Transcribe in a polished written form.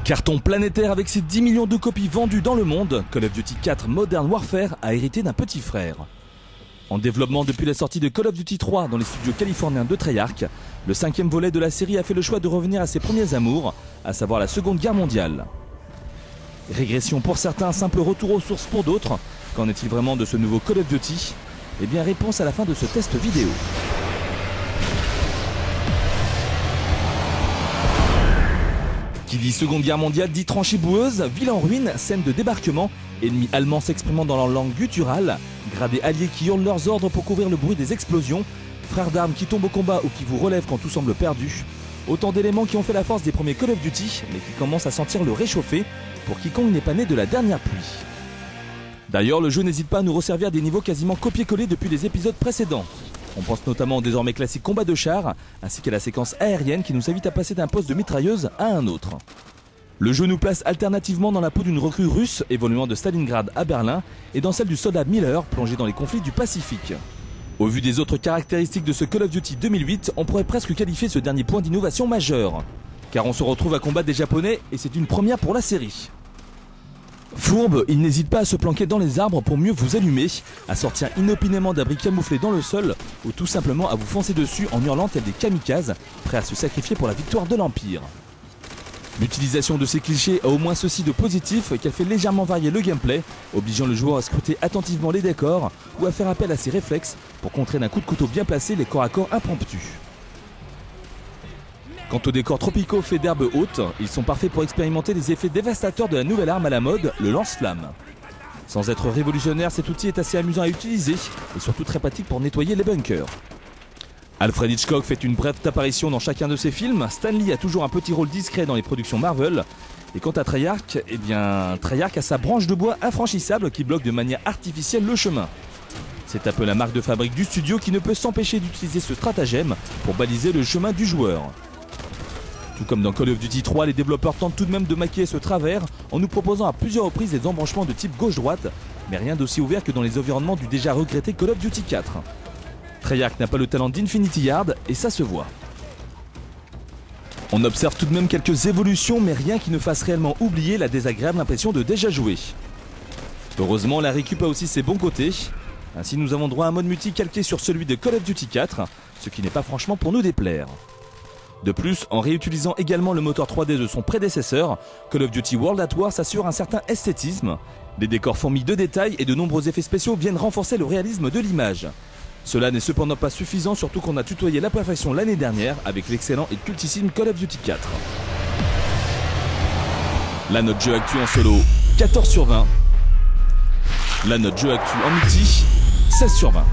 Carton planétaire avec ses 10 millions de copies vendues dans le monde, Call of Duty 4 Modern Warfare a hérité d'un petit frère. En développement depuis la sortie de Call of Duty 3 dans les studios californiens de Treyarch, le 5e volet de la série a fait le choix de revenir à ses premiers amours, à savoir la Seconde Guerre mondiale. Régression pour certains, simple retour aux sources pour d'autres. Qu'en est-il vraiment de ce nouveau Call of Duty? Eh bien, réponse à la fin de ce test vidéo. Qui dit Seconde Guerre mondiale dit tranchée boueuse, ville en ruine, scène de débarquement, ennemis allemands s'exprimant dans leur langue gutturale, gradés alliés qui hurlent leurs ordres pour couvrir le bruit des explosions, frères d'armes qui tombent au combat ou qui vous relèvent quand tout semble perdu. Autant d'éléments qui ont fait la force des premiers Call of Duty, mais qui commencent à sentir le réchauffer pour quiconque n'est pas né de la dernière pluie. D'ailleurs, le jeu n'hésite pas à nous resservir des niveaux quasiment copiés-collés depuis les épisodes précédents. On pense notamment au désormais classique combat de chars, ainsi qu'à la séquence aérienne qui nous invite à passer d'un poste de mitrailleuse à un autre. Le jeu nous place alternativement dans la peau d'une recrue russe évoluant de Stalingrad à Berlin et dans celle du soldat Miller plongé dans les conflits du Pacifique. Au vu des autres caractéristiques de ce Call of Duty 2008, on pourrait presque qualifier ce dernier point d'innovation majeure. Car on se retrouve à combattre des Japonais et c'est une première pour la série. Fourbe, il n'hésite pas à se planquer dans les arbres pour mieux vous allumer, à sortir inopinément d'abris camouflés dans le sol, ou tout simplement à vous foncer dessus en hurlant tels des kamikazes, prêts à se sacrifier pour la victoire de l'Empire. L'utilisation de ces clichés a au moins ceci de positif qu'elle fait légèrement varier le gameplay, obligeant le joueur à scruter attentivement les décors ou à faire appel à ses réflexes pour contrer d'un coup de couteau bien placé les corps à corps impromptus. Quant aux décors tropicaux faits d'herbes hautes, ils sont parfaits pour expérimenter les effets dévastateurs de la nouvelle arme à la mode, le lance-flamme. Sans être révolutionnaire, cet outil est assez amusant à utiliser et surtout très pratique pour nettoyer les bunkers. Alfred Hitchcock fait une brève apparition dans chacun de ses films, Stan Lee a toujours un petit rôle discret dans les productions Marvel, et quant à Treyarch, eh bien Treyarch a sa branche de bois infranchissable qui bloque de manière artificielle le chemin. C'est un peu la marque de fabrique du studio qui ne peut s'empêcher d'utiliser ce stratagème pour baliser le chemin du joueur. Tout comme dans Call of Duty 3, les développeurs tentent tout de même de maquiller ce travers en nous proposant à plusieurs reprises des embranchements de type gauche-droite, mais rien d'aussi ouvert que dans les environnements du déjà regretté Call of Duty 4. Treyarch n'a pas le talent d'Infinity Yard et ça se voit. On observe tout de même quelques évolutions, mais rien qui ne fasse réellement oublier la désagréable impression de déjà jouer. Heureusement, la récup a aussi ses bons côtés. Ainsi, nous avons droit à un mode multi calqué sur celui de Call of Duty 4, ce qui n'est pas franchement pour nous déplaire. De plus, en réutilisant également le moteur 3D de son prédécesseur, Call of Duty World at War s'assure un certain esthétisme. Les décors fourmillent de détails et de nombreux effets spéciaux viennent renforcer le réalisme de l'image. Cela n'est cependant pas suffisant, surtout qu'on a tutoyé la perfection l'année dernière avec l'excellent et cultissime Call of Duty 4. La note jeu actu en solo, 14 sur 20. La note jeu actu en multi, 16 sur 20.